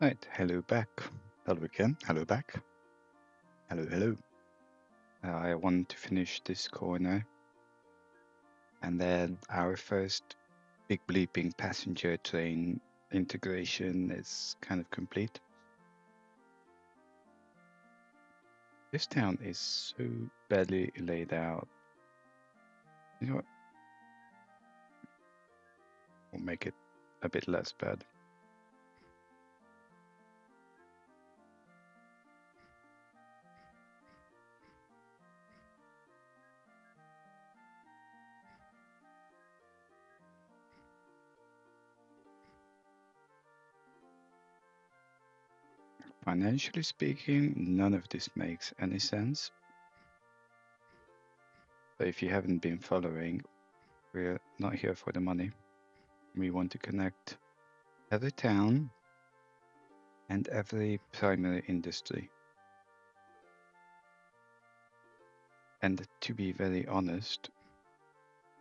Right, hello back. Hello again. Hello back. Hello, hello. I want to finish this corner, and then our first big bleeping passenger train integration is kind of complete. This town is so badly laid out. You know what? We'll make it a bit less bad. Financially speaking, none of this makes any sense. But if you haven't been following, we're not here for the money. We want to connect every town and every primary industry. And to be very honest,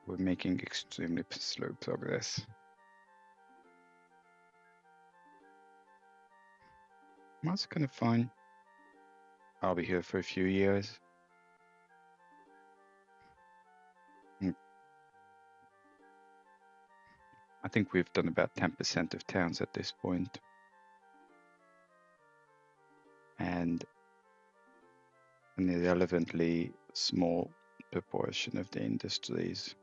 we're making extremely slow progress. That's kind of fine. I'll be here for a few years. I think we've done about 10% of towns at this point. And an irrelevantly small proportion of the industries.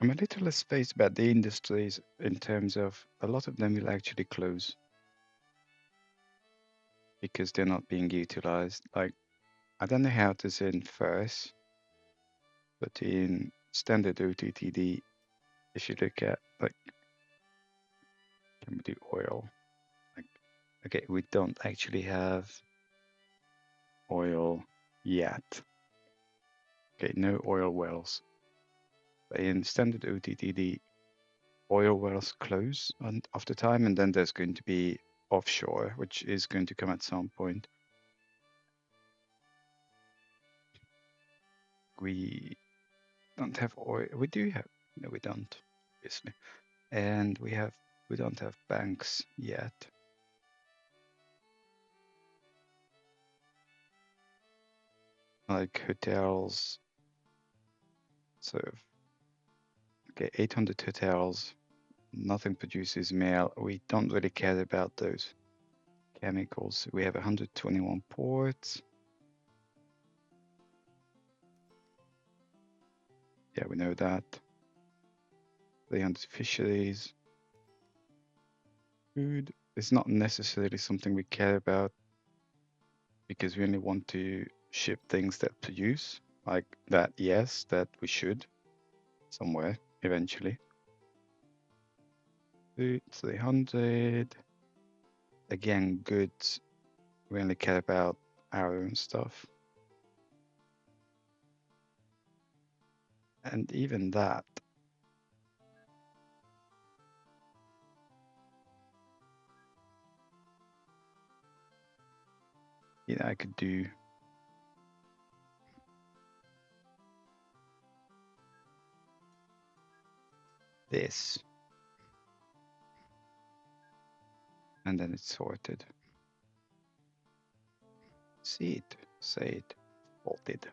I'm a little less phased about the industries in terms of a lot of them will actually close because they're not being utilized. Like, I don't know how it is in FIRS, but in standard OTTD, if you look at, like, can we do oil? Like, okay, we don't actually have oil yet. Okay, no oil wells. But in standard OTTD, oil wells close after time, and then there's going to be offshore, which is going to come at some point. We don't have oil. We do have. No, we don't, obviously. And we don't have banks yet. Like hotels, sort of. Okay, 800 hotels. Nothing produces mail. We don't really care about those chemicals. We have 121 ports. Yeah, we know that. 300 fisheries. Food is not necessarily something we care about because we only want to ship things that produce. Like that, yes, that we should somewhere eventually. Food, 300. Again, goods. We only care about our own stuff. And even that, I could do this. And then it's sorted. See it, say it, faulted.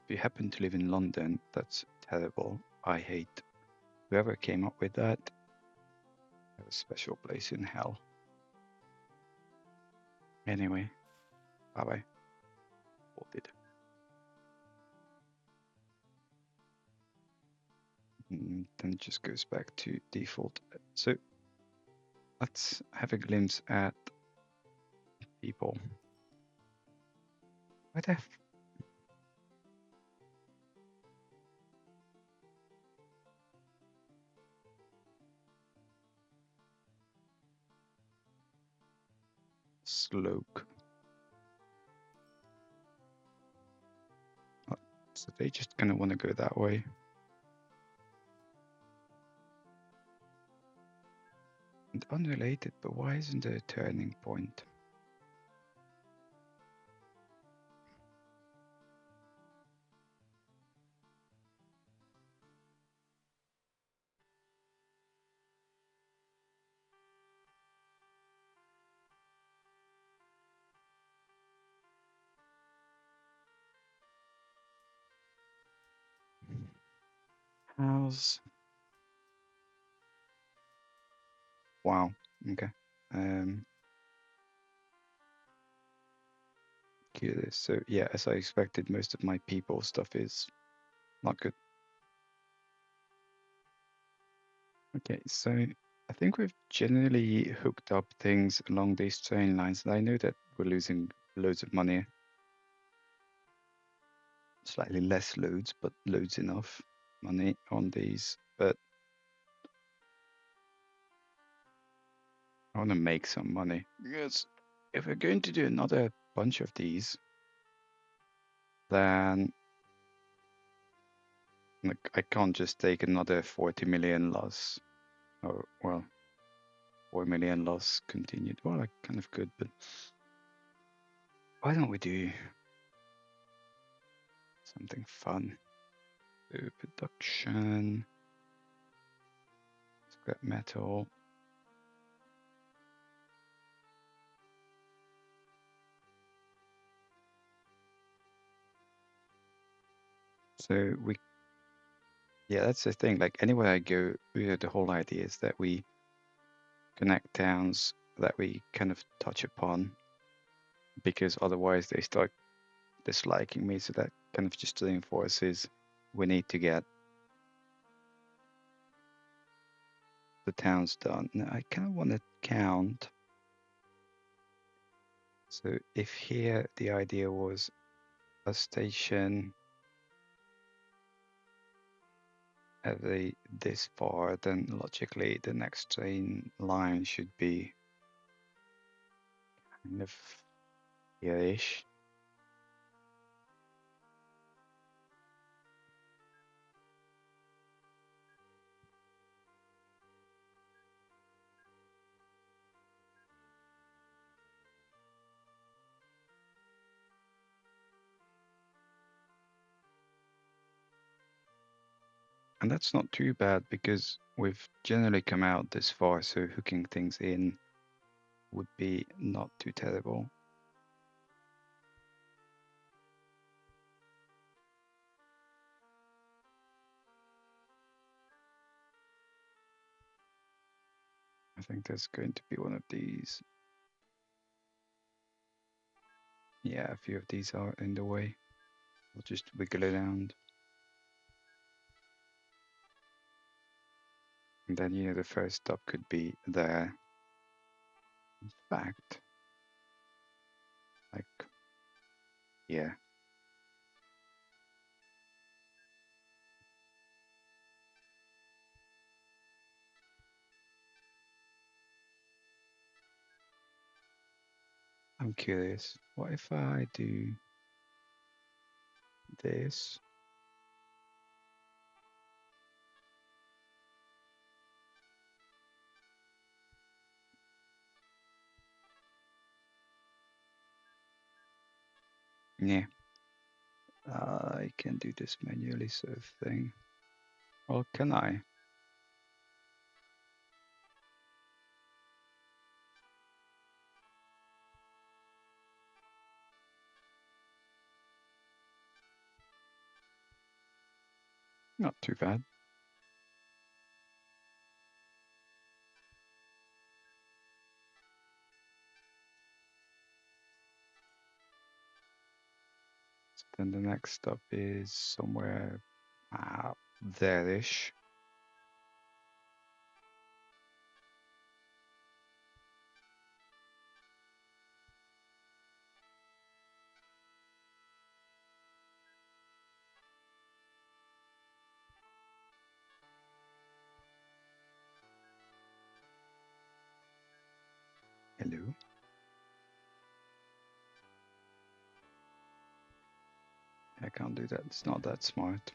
If you happen to live in London, that's terrible. I hate whoever came up with that. Have a special place in hell. Anyway, bye bye. Faulted. And then it just goes back to default. So let's have a glimpse at people. What the Sloke. So they just kind of want to go that way. And unrelated, but why isn't there a turning point? How's... Wow. Okay. Curious. So yeah, as I expected, most of my people stuff is not good. Okay, so I think we've generally hooked up things along these train lines, and I know that we're losing loads of money. Slightly less loads, but loads enough money on these. But I want to make some money, because if we're going to do another bunch of these, then like I can't just take another 40 million loss, or well, 4 million loss continued. Well, I kind of could, but why don't we do something fun? So production, scrap metal. So yeah, that's the thing. Like anywhere I go, the whole idea is that we connect towns that we kind of touch upon, because otherwise they start disliking me. So that kind of just reinforces we need to get the towns done. Now I kind of want to count. So if here the idea was a station every this far, then logically the next train line should be kind of here-ish. And that's not too bad because we've generally come out this far, so hooking things in would be not too terrible. I think there's going to be one of these. Yeah, a few of these are in the way. We'll just wiggle it around. And then, the first stop could be there. In fact, like, yeah. I'm curious. What if I do this? Yeah. I can do this manually sort of thing. Well, can I? Not too bad. So then the next stop is somewhere there-ish. Hello. I can't do that. It's not that smart.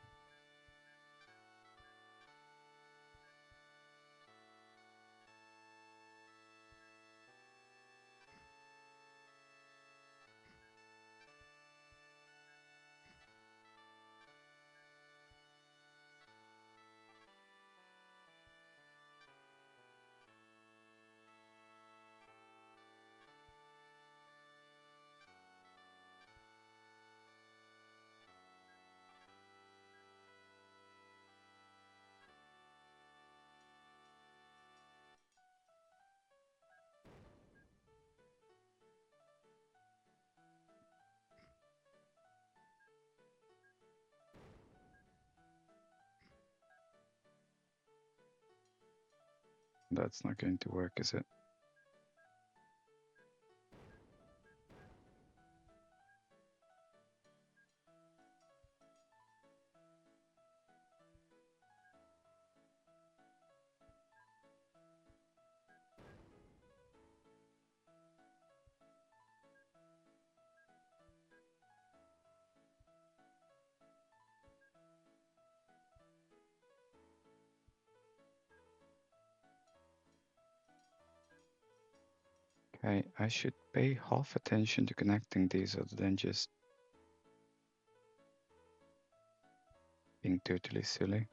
That's not going to work, is it? Okay, I should pay half attention to connecting these other than just being totally silly.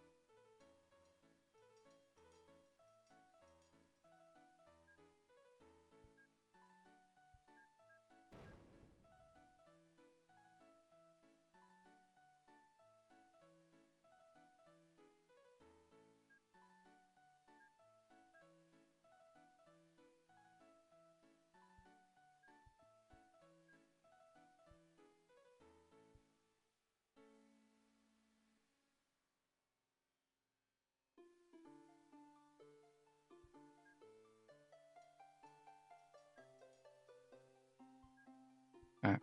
Uh,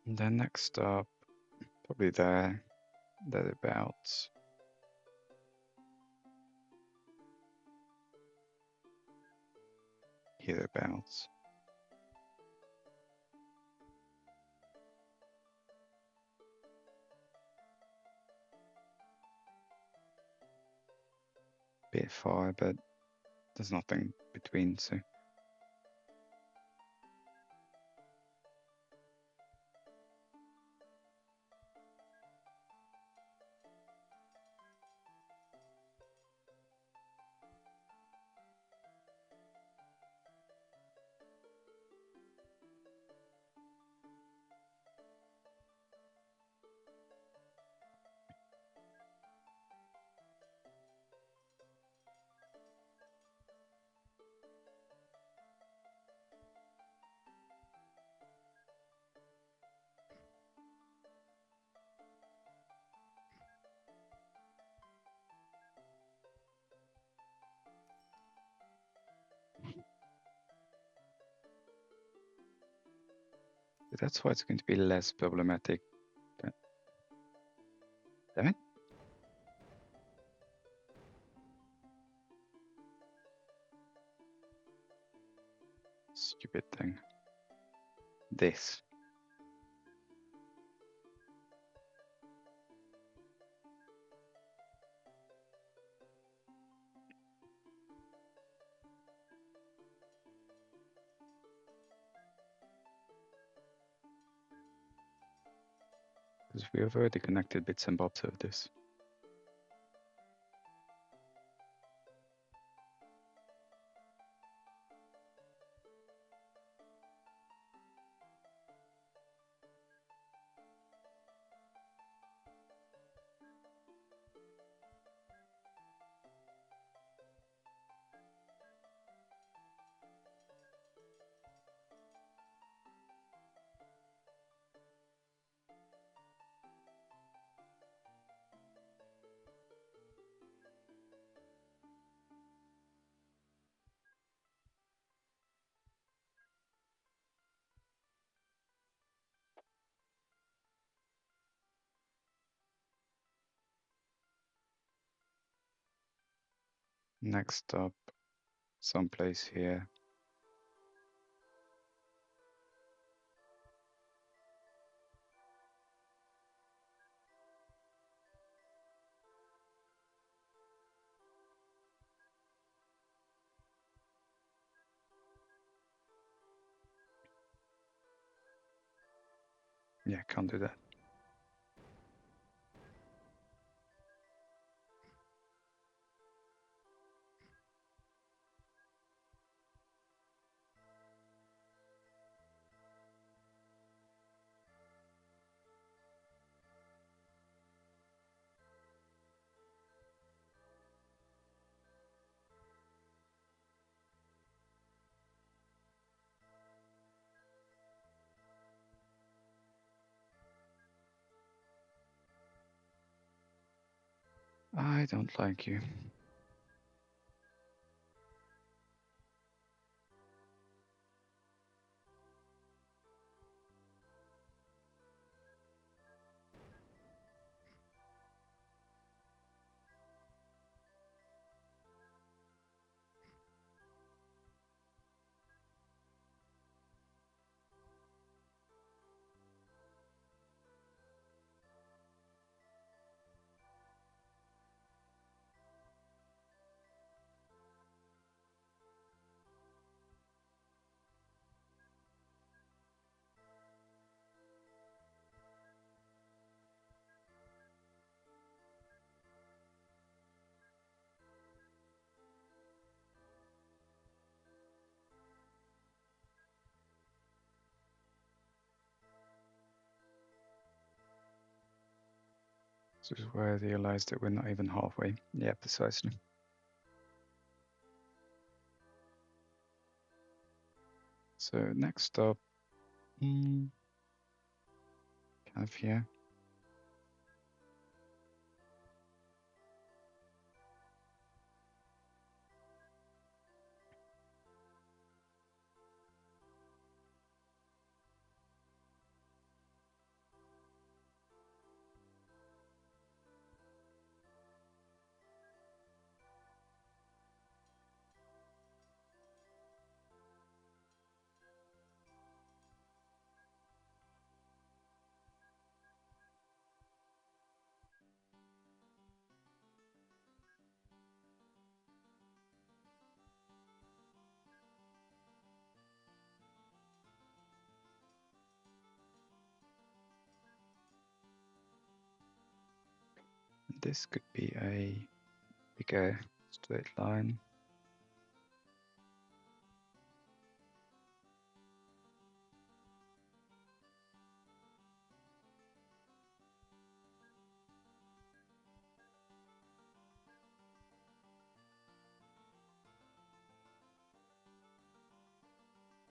and then next stop, probably there, thereabouts, hereabouts. Bit far, but there's nothing between, so that's why it's going to be less problematic. But damn it, stupid thing. This. Because we have already connected bits and bobs of this. Next up, someplace here. Yeah, can't do that. I don't like you. This is where I realized that we're not even halfway. Yeah, precisely. So next up, kind of here. This could be a bigger straight line.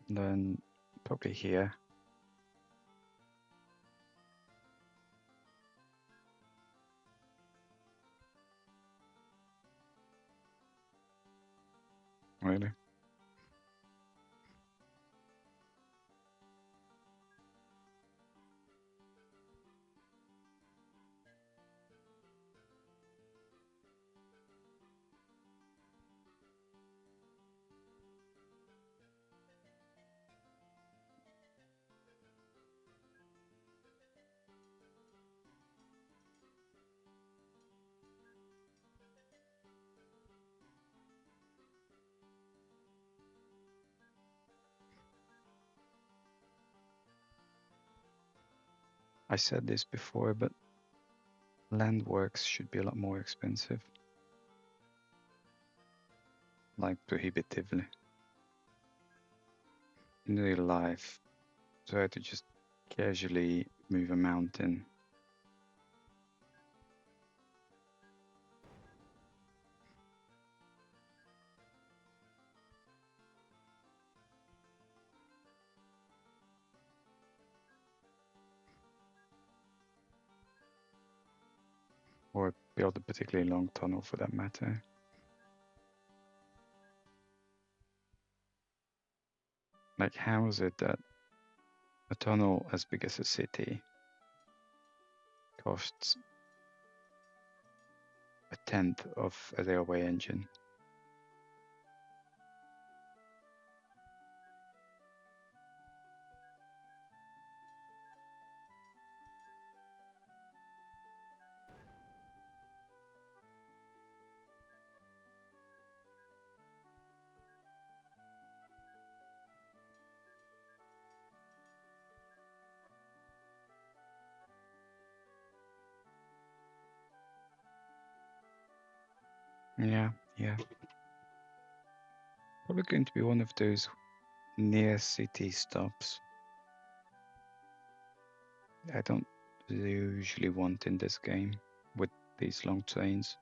And then probably here. Really? I said this before, but land works should be a lot more expensive. Like prohibitively. In real life, try to just casually move a mountain. Or build a particularly long tunnel for that matter. Like, how is it that a tunnel as big as a city costs a tenth of a railway engine? Yeah, yeah. Probably going to be one of those near city stops. I don't usually want in this game with these long trains.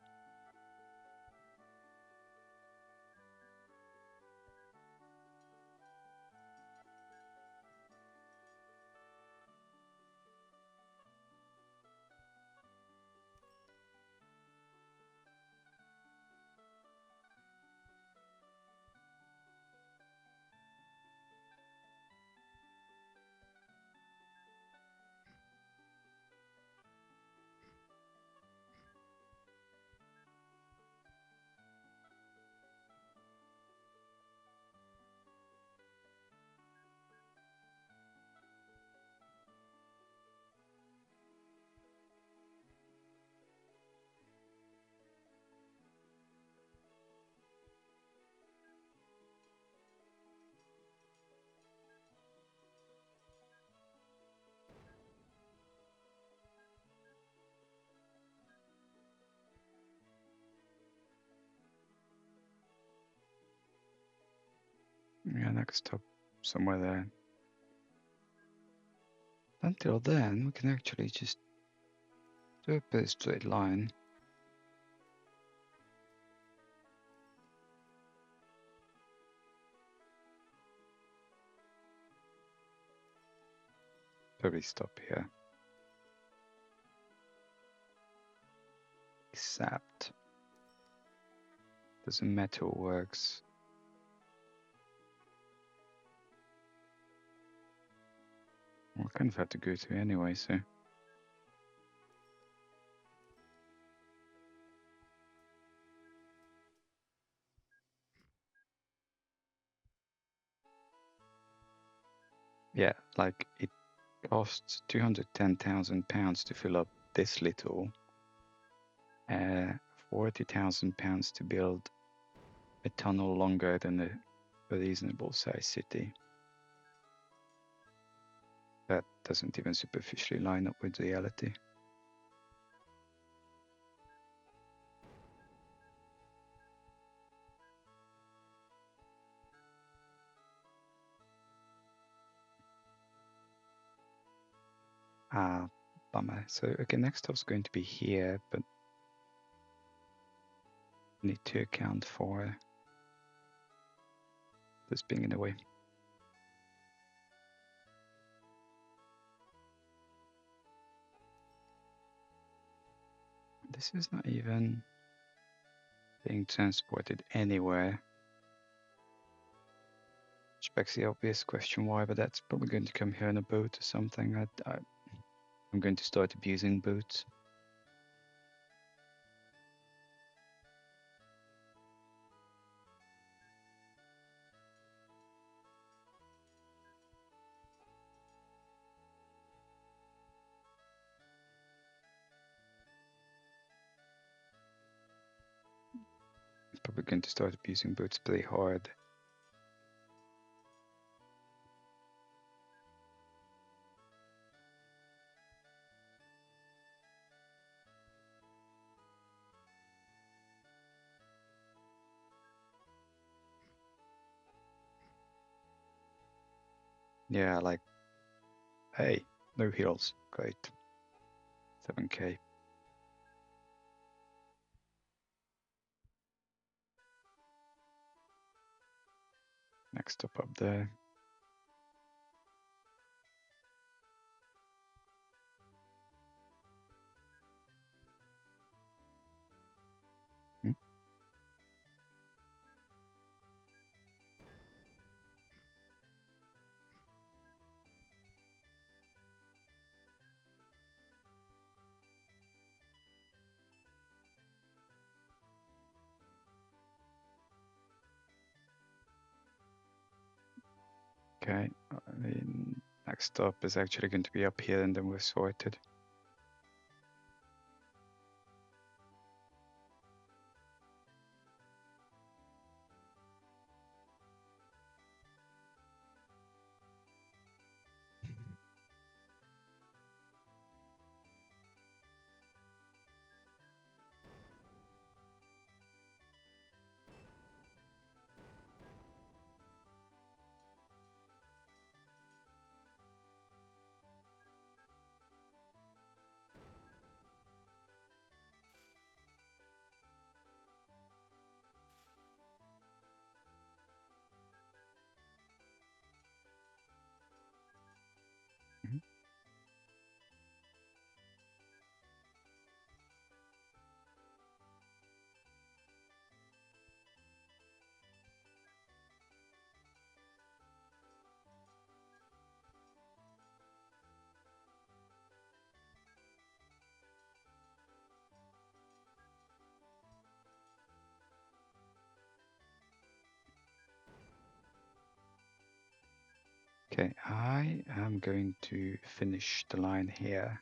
Yeah, next stop somewhere there. Until then, we can actually just do a bit straight line. Probably stop here. Except there's a metal works. Well, I kind of have to go to anyway, so. Yeah, like it costs £210,000 to fill up this little, £40,000 to build a tunnel longer than a reasonable sized city. That doesn't even superficially line up with reality. Ah, bummer. So, okay, next stop's going to be here, but need to account for this being in the way. This is not even being transported anywhere. Which begs the obvious question why, but that's probably going to come here in a boat or something. I'm going to start abusing boats. Probably going to start abusing boats pretty hard. Yeah, like, hey, no hills, great. 7K. Next stop up there. Hmm? Okay, the next stop is actually going to be up here, and then we're sorted. Okay, I am going to finish the line here.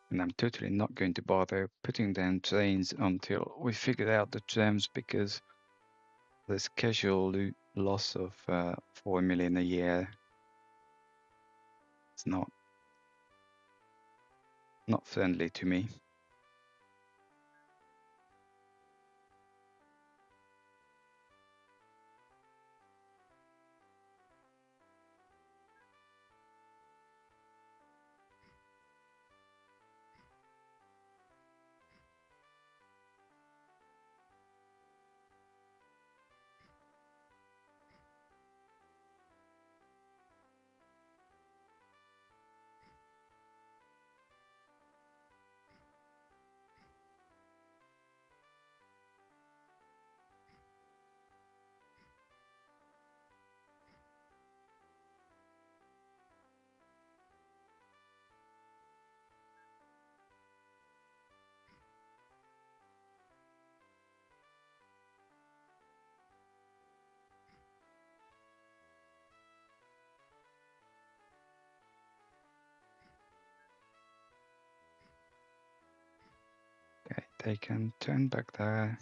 And I'm totally not going to bother putting down trains until we figured out the trams, because this casual loss of 4 million a year is not friendly to me. Okay, they can turn back there.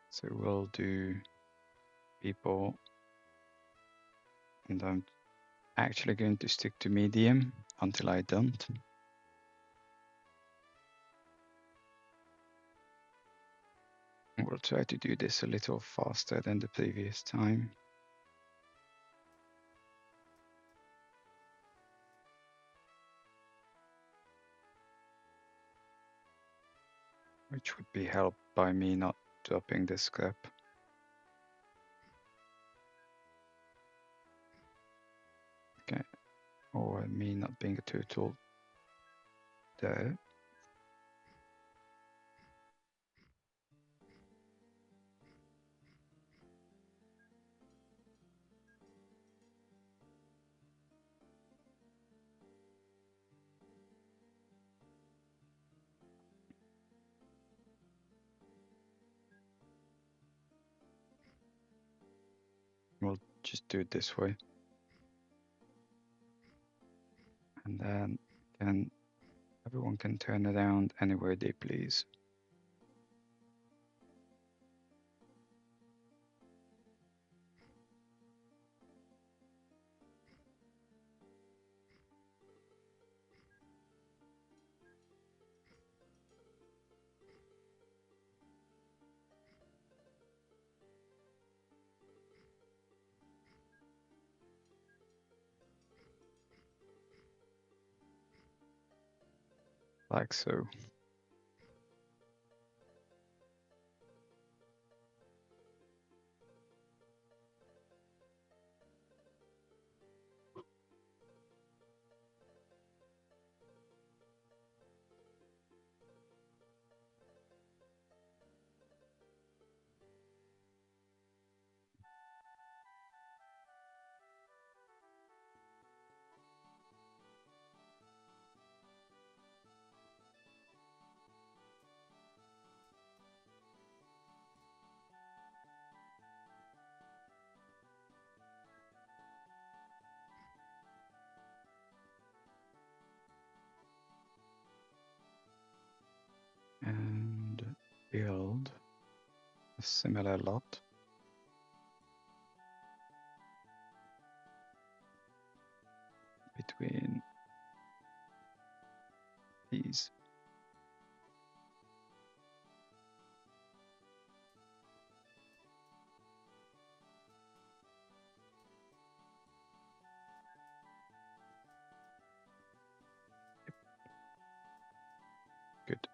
So we'll do people, and I'm actually going to stick to medium until I don't. We'll try to do this a little faster than the previous time. Which would be helped by me not dropping the scrap. Okay, or me not being a total there. We'll just do it this way. And then everyone can turn around anywhere they please. Like so. And build a similar lot. Between these. Good.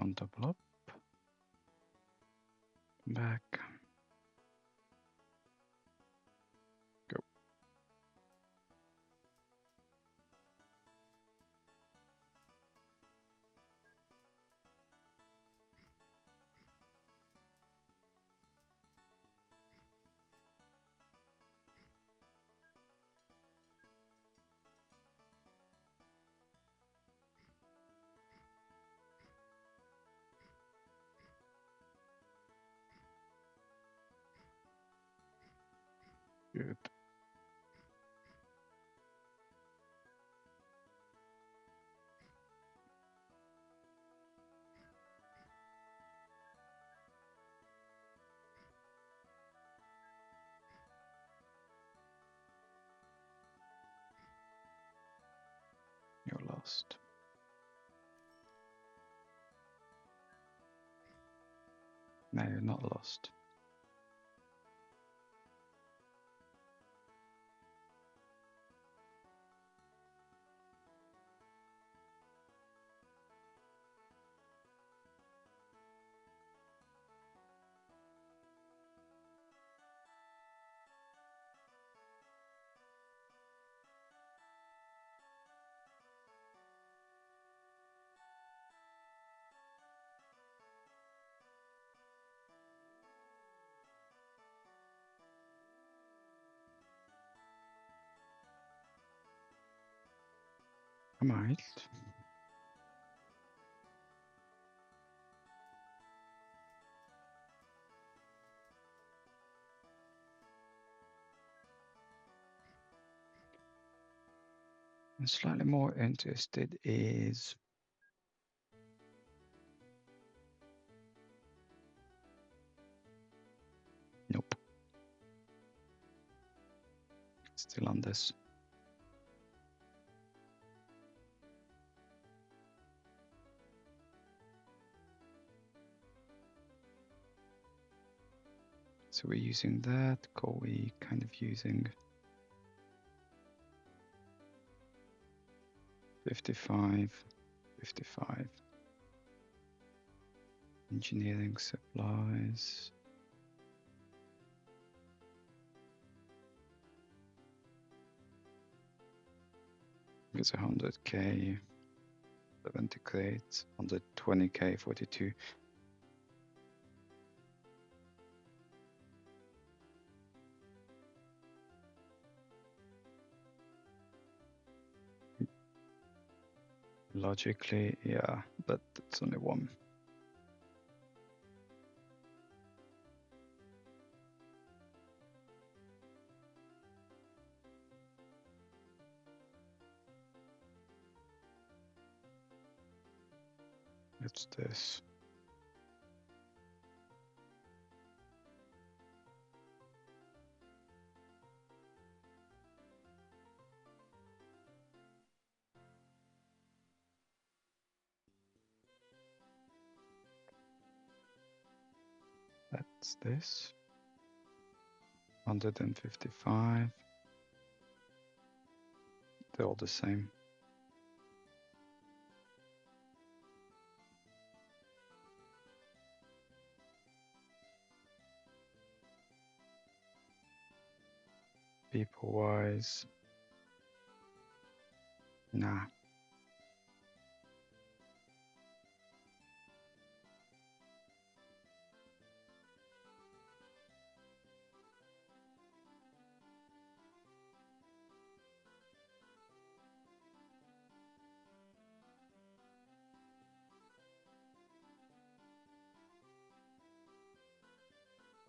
on double up. Back. Go. Good. You're lost. No, you're not lost. I might. I'm slightly more interested is nope. Still on this. So we're using that, we kind of using 55, 55. Engineering supplies. It's 100k, 70 crates, 120k, 42. Logically, yeah, but it's only one. It's this. That's this. 155. They're all the same. People wise, nah.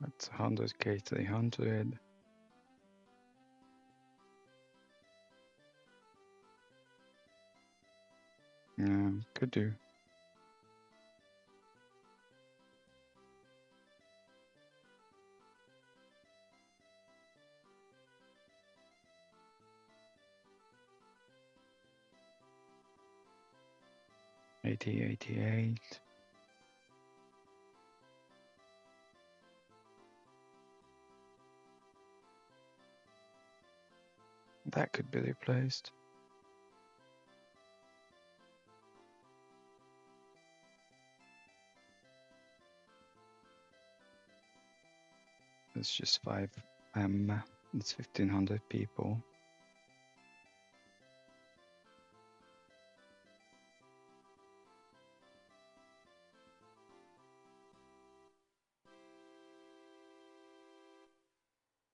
That's 100k, 300. Yeah, could do. $80, $88. That could be replaced. It's just 5M. It's 1,500 people.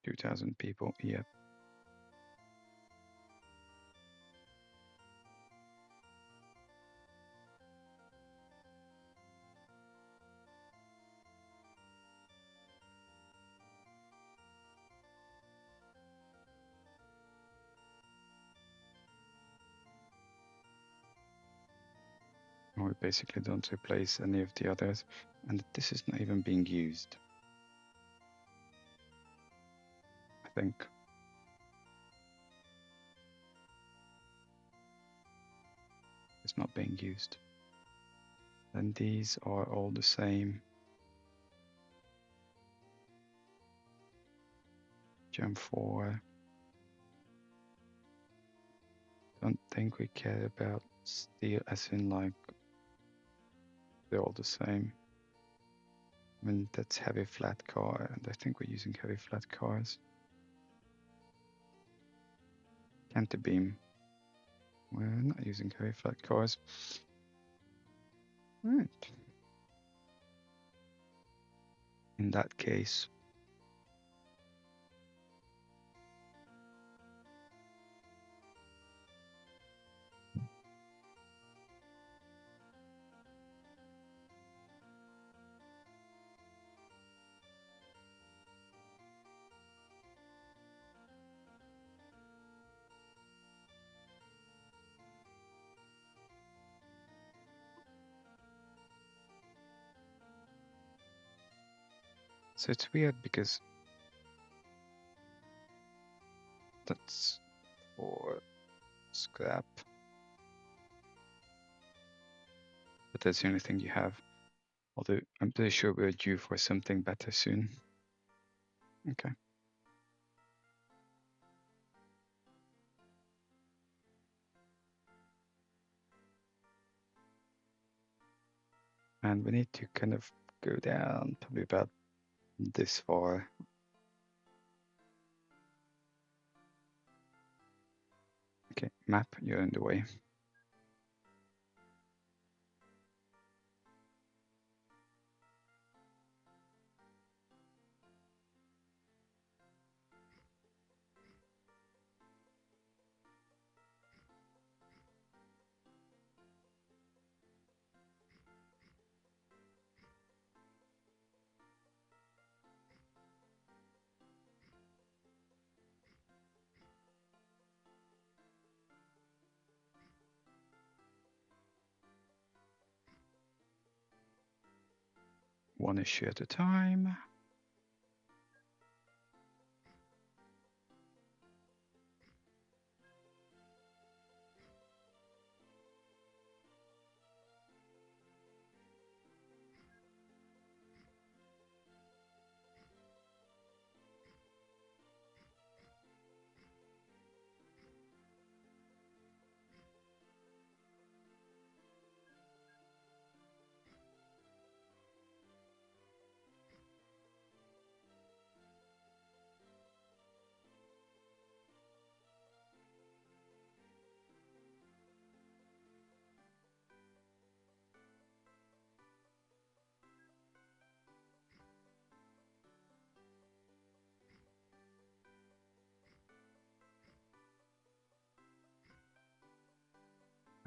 $2,000 people. Yep. We basically don't replace any of the others, and this is not even being used. I think. It's not being used. And these are all the same. Gem 4. Don't think we care about steel as in like they're all the same. I mean, that's heavy flat car, and I think we're using heavy flat cars. Canter beam. We're not using heavy flat cars. Right. In that case, so it's weird because that's for scrap, but that's the only thing you have. Although I'm pretty sure we're due for something better soon. Okay. And we need to kind of go down probably about this far. Okay, map, you're in the way. One issue at a time.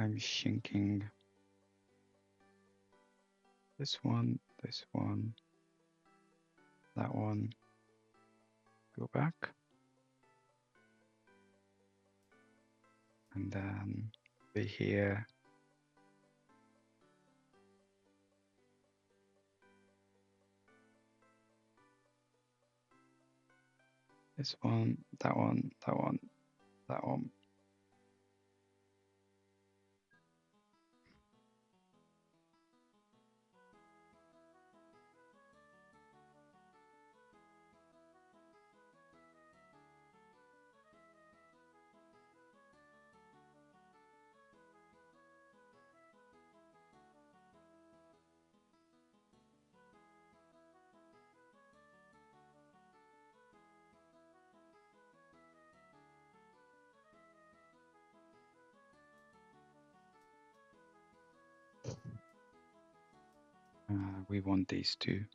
I'm shinking. This one, that one. Go back. And then be here. This one, that one, that one, that one. We want these two.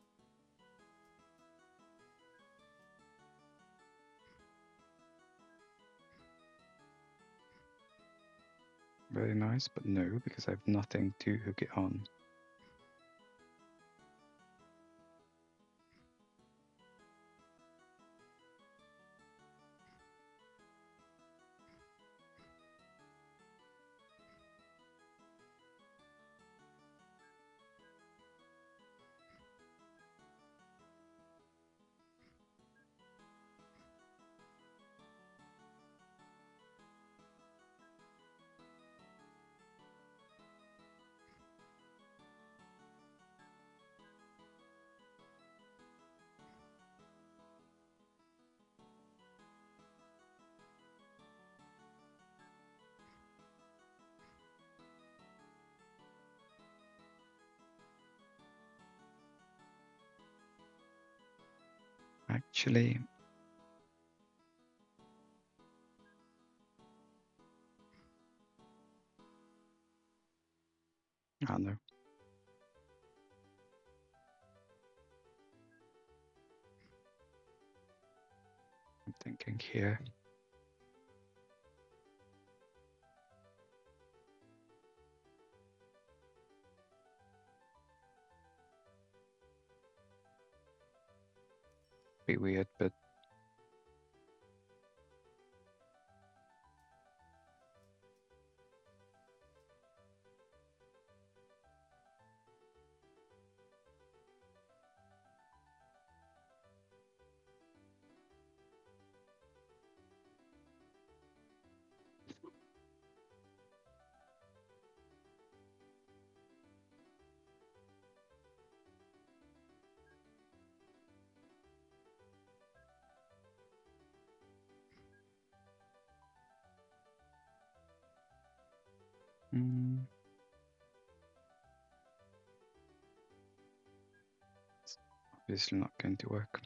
Very nice, but no, because I have nothing to hook it on. Actually, I don't know. I'm thinking here. Be weird, but it's obviously not going to work.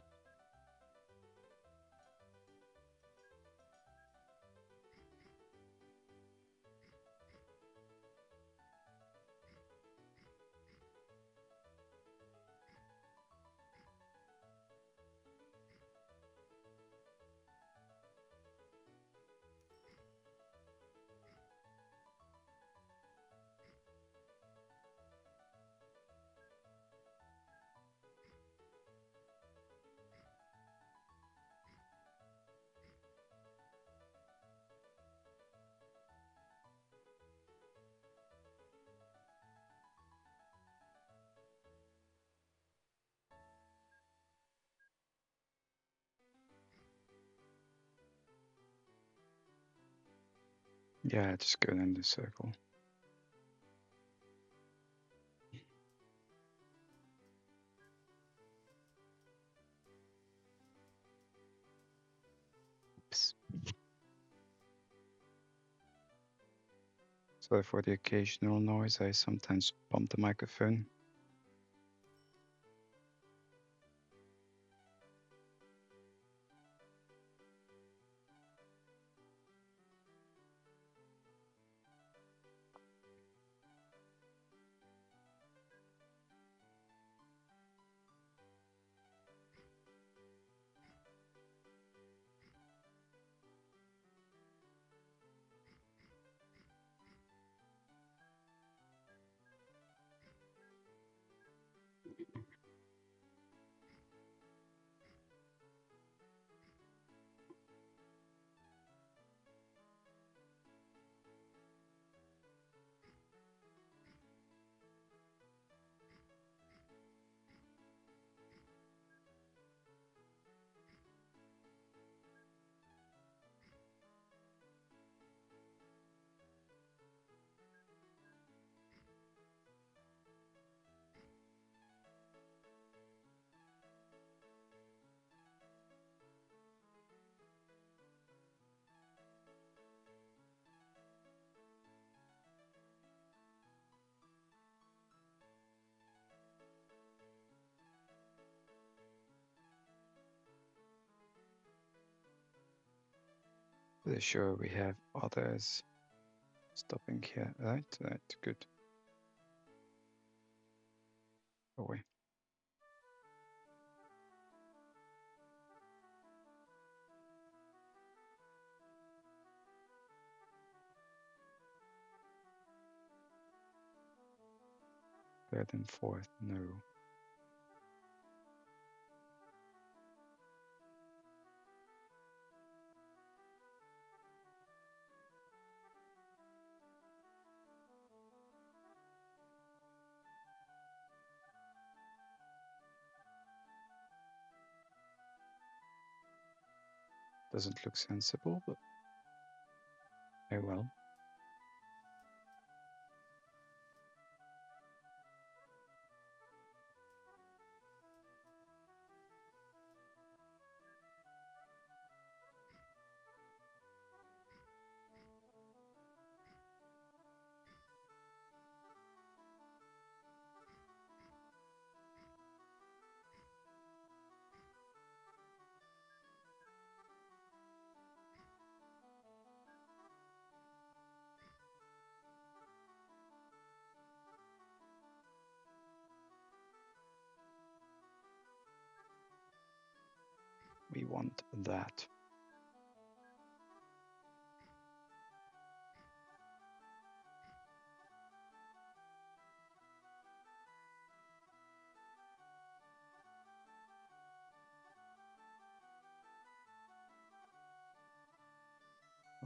Yeah, just go in the circle. Oops. Sorry for the occasional noise. I sometimes bump the microphone. Pretty sure we have others stopping here. Right, good. Go away. Third and fourth, no. Doesn't look sensible, but oh well. We want that.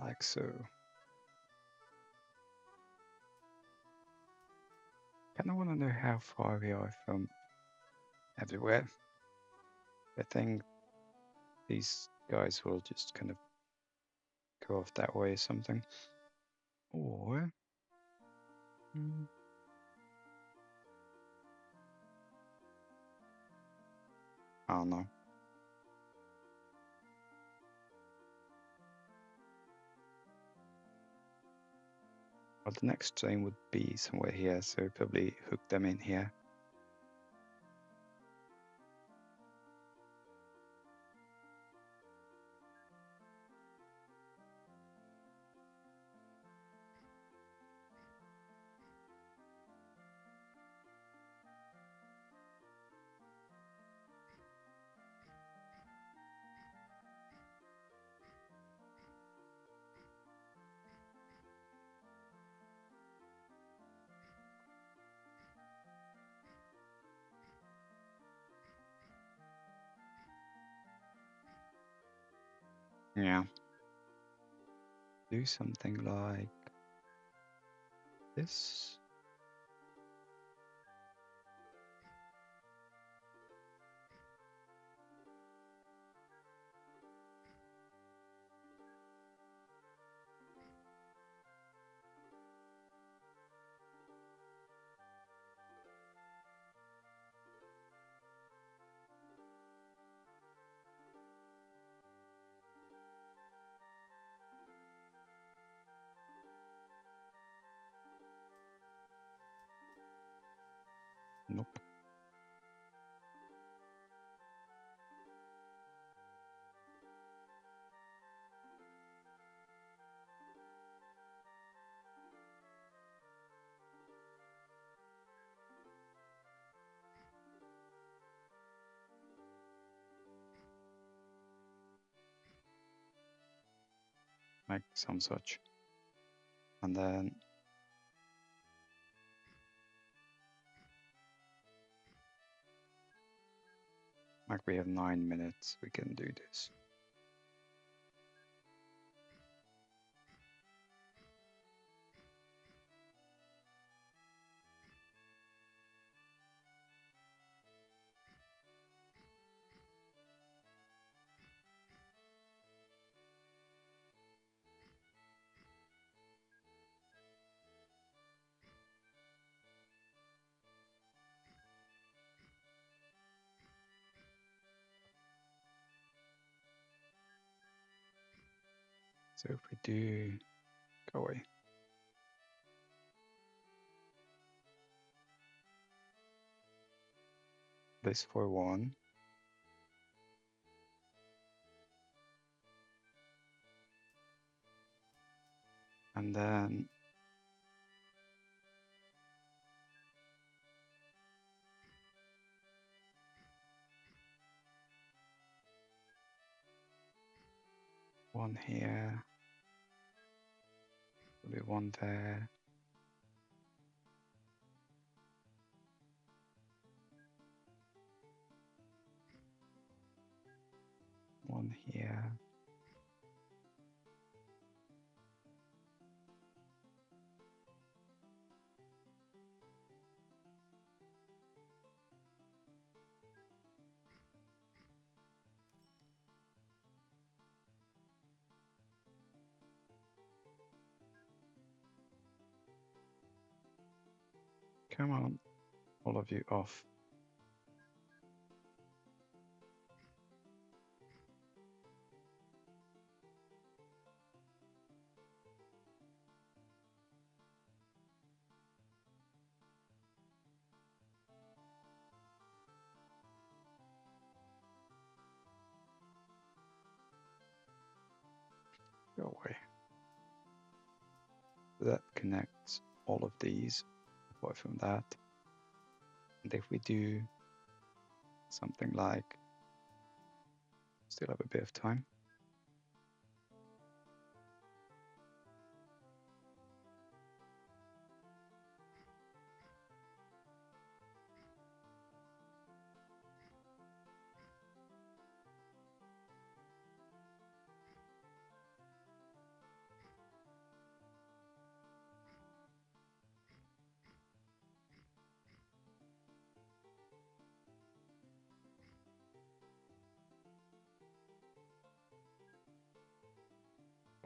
Like so. Kind of want to know how far we are from everywhere. I think these guys will just kind of go off that way or something. Or... I don't know. Well, the next train would be somewhere here, so probably hook them in here. Yeah. Do something like this. Nope. Like some such. And then like we have 9 minutes, we can do this. So if we do, go away. This for 1. And then One here. There'll be one there. One here. Come on, all of you off. Go away. That connects all of these apart from that. And if we do something like, still have a bit of time.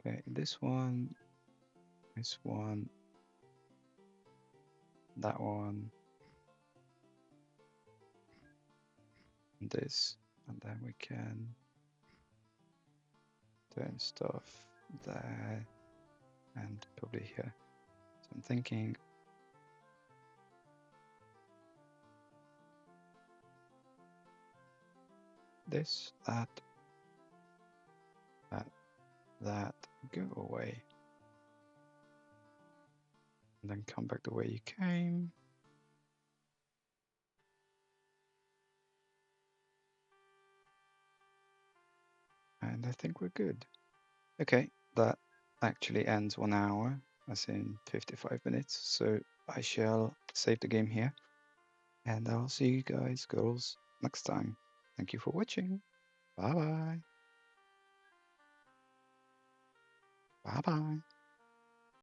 Okay, this one, that one, and this, and then we can turn stuff there and probably here. So I'm thinking this, that, go away. And then come back the way you came. And I think we're good. Okay, that actually ends 1 hour, as in 55 minutes. So I shall save the game here. And I'll see you guys, girls, next time. Thank you for watching. Bye bye. Bye bye.